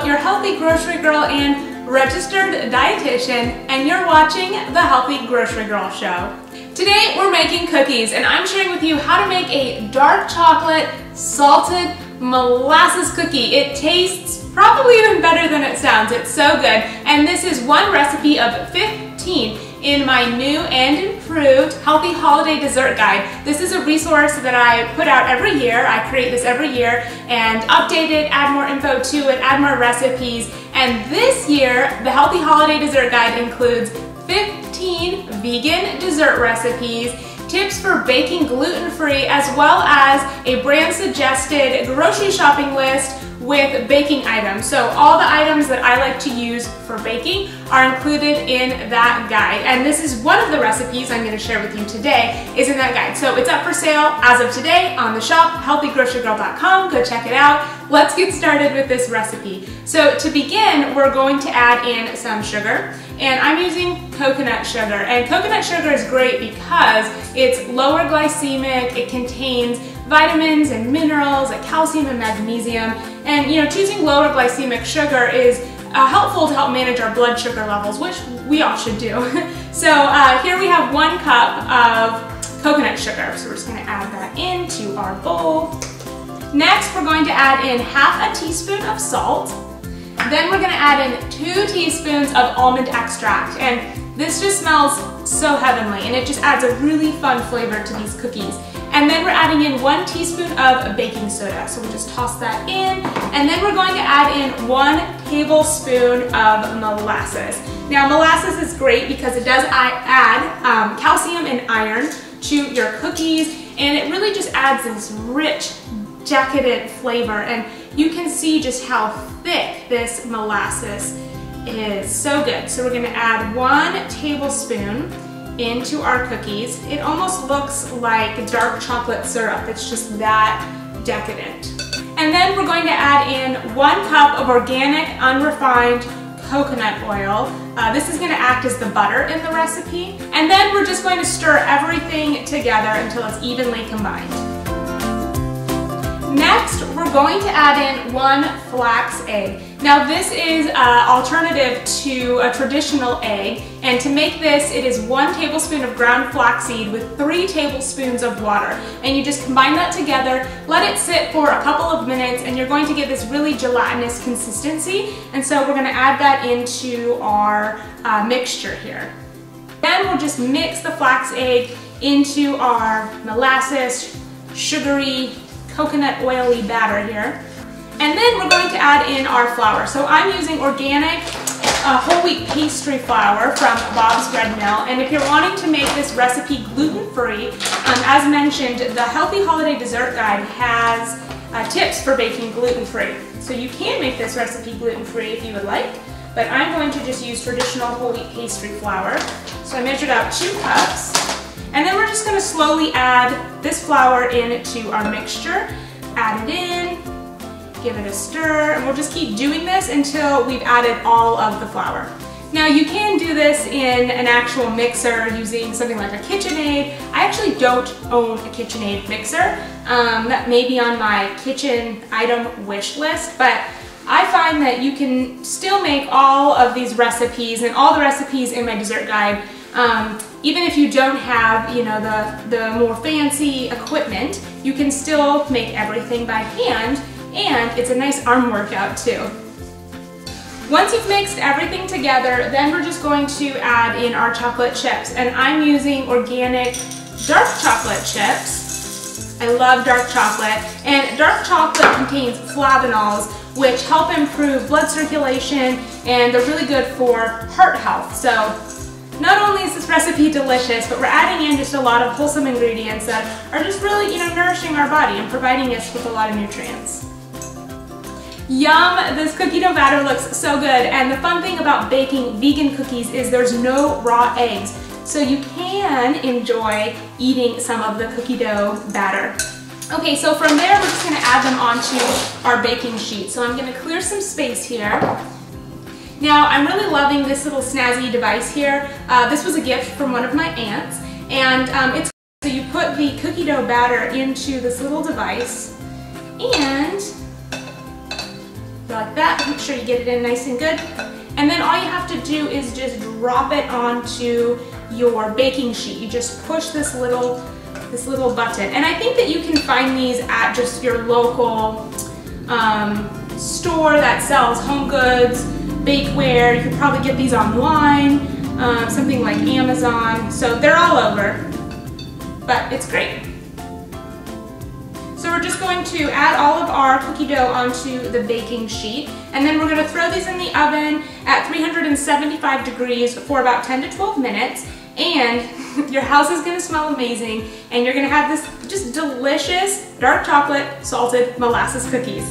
Your healthy grocery girl and registered dietitian, and you're watching the Healthy Grocery Girl Show. Today we're making cookies, and I'm sharing with you how to make a dark chocolate salted molasses cookie. It tastes probably even better than it sounds. It's so good, and this is one recipe of 15 in my new and improved Healthy Holiday Dessert Guide. This is a resource that I put out every year. I create this every year and update it, add more info to it, add more recipes. And this year, the Healthy Holiday Dessert Guide includes 15 vegan dessert recipes, tips for baking gluten-free, as well as a brand-suggested grocery shopping list with baking items. So all the items that I like to use for baking are included in that guide. And this is one of the recipes I'm going to share with you today is in that guide. So it's up for sale as of today on the shop, healthygrocerygirl.com. Go check it out. Let's get started with this recipe. So to begin, we're going to add in some sugar. And I'm using coconut sugar. And coconut sugar is great because it's lower glycemic, it contains vitamins and minerals like calcium and magnesium. And choosing lower glycemic sugar is helpful to help manage our blood sugar levels, which we all should do. So here we have 1 cup of coconut sugar. So we're just going to add that into our bowl. Next, we're going to add in ½ teaspoon of salt. Then we're going to add in 2 teaspoons of almond extract, and this just smells so heavenly, and it just adds a really fun flavor to these cookies. And then we're adding in 1 teaspoon of baking soda, so we'll just toss that in. And then we're going to add in 1 tablespoon of molasses. Now molasses is great because it does add calcium and iron to your cookies, and it really just adds this rich, decadent flavor, and you can see just how thick this molasses is. So good. So we're going to add 1 tablespoon into our cookies. It almost looks like dark chocolate syrup. It's just that decadent. And then we're going to add in 1 cup of organic, unrefined coconut oil. This is going to act as the butter in the recipe. And then we're just going to stir everything together until it's evenly combined. Next, we're going to add in 1 flax egg. Now this is an alternative to a traditional egg, and to make this, it is 1 tablespoon of ground flaxseed with 3 tablespoons of water. And you just combine that together, let it sit for a couple of minutes, and you're going to get this really gelatinous consistency. And so we're going to add that into our mixture here. Then we'll just mix the flax egg into our molasses, sugary, coconut oily batter here. And then we're going to add in our flour. So I'm using organic whole wheat pastry flour from Bob's Bread Mill. And if you're wanting to make this recipe gluten-free, as mentioned, the Healthy Holiday Dessert Guide has tips for baking gluten-free. So you can make this recipe gluten-free if you would like, but I'm going to just use traditional whole wheat pastry flour. So I measured out 2 cups. And then we're just going to slowly add this flour into our mixture. Add it in, give it a stir, and we'll just keep doing this until we've added all of the flour. Now you can do this in an actual mixer using something like a KitchenAid. I actually don't own a KitchenAid mixer. That may be on my kitchen item wish list, but I find that you can still make all of these recipes and all the recipes in my dessert guide. Even if you don't have, the more fancy equipment, you can still make everything by hand, and it's a nice arm workout too. Once you've mixed everything together, then we're just going to add in our chocolate chips, and I'm using organic dark chocolate chips. I love dark chocolate, and dark chocolate contains flavanols, which help improve blood circulation, and they're really good for heart health. So not only is this recipe delicious, but we're adding in just a lot of wholesome ingredients that are just really, nourishing our body and providing us with a lot of nutrients. Yum! This cookie dough batter looks so good, and the fun thing about baking vegan cookies is there's no raw eggs, so you can enjoy eating some of the cookie dough batter. Okay, so from there we're just going to add them onto our baking sheet. So I'm going to clear some space here. Now, I'm really loving this little snazzy device here. This was a gift from one of my aunts, and it's so you put the cookie dough batter into this little device, and like that. Make sure you get it in nice and good. And then all you have to do is just drop it onto your baking sheet. You just push this little button. And I think that you can find these at just your local store that sells home goods, bakeware. You can probably get these online, something like Amazon. So they're all over, but it's great. So we're just going to add all of our cookie dough onto the baking sheet, and then we're going to throw these in the oven at 375 degrees for about 10 to 12 minutes, and your house is going to smell amazing, and you're going to have this just delicious dark chocolate salted molasses cookies.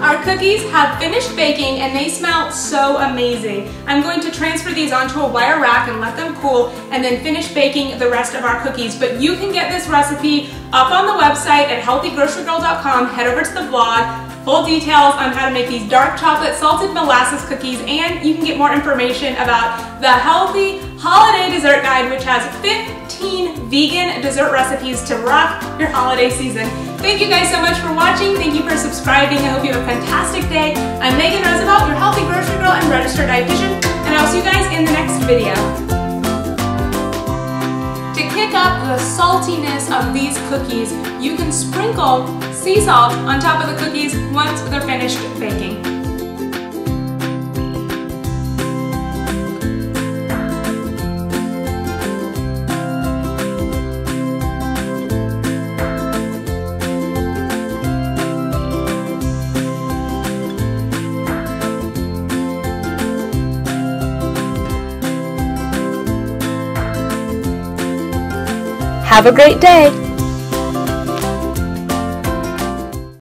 Our cookies have finished baking and they smell so amazing. I'm going to transfer these onto a wire rack and let them cool and then finish baking the rest of our cookies. But you can get this recipe up on the website at healthygrocerygirl.com. Head over to the blog, full details on how to make these dark chocolate salted molasses cookies, and you can get more information about the Healthy Holiday Dessert Guide, which has 15 vegan dessert recipes to rock your holiday season. Thank you guys so much for watching. Thank you for subscribing. I hope you have a fantastic day. I'm Megan Roosevelt, your healthy grocery girl and registered dietitian, and I'll see you guys in the next video. To kick up the saltiness of these cookies, you can sprinkle sea salt on top of the cookies once they're finished baking. Have a great day!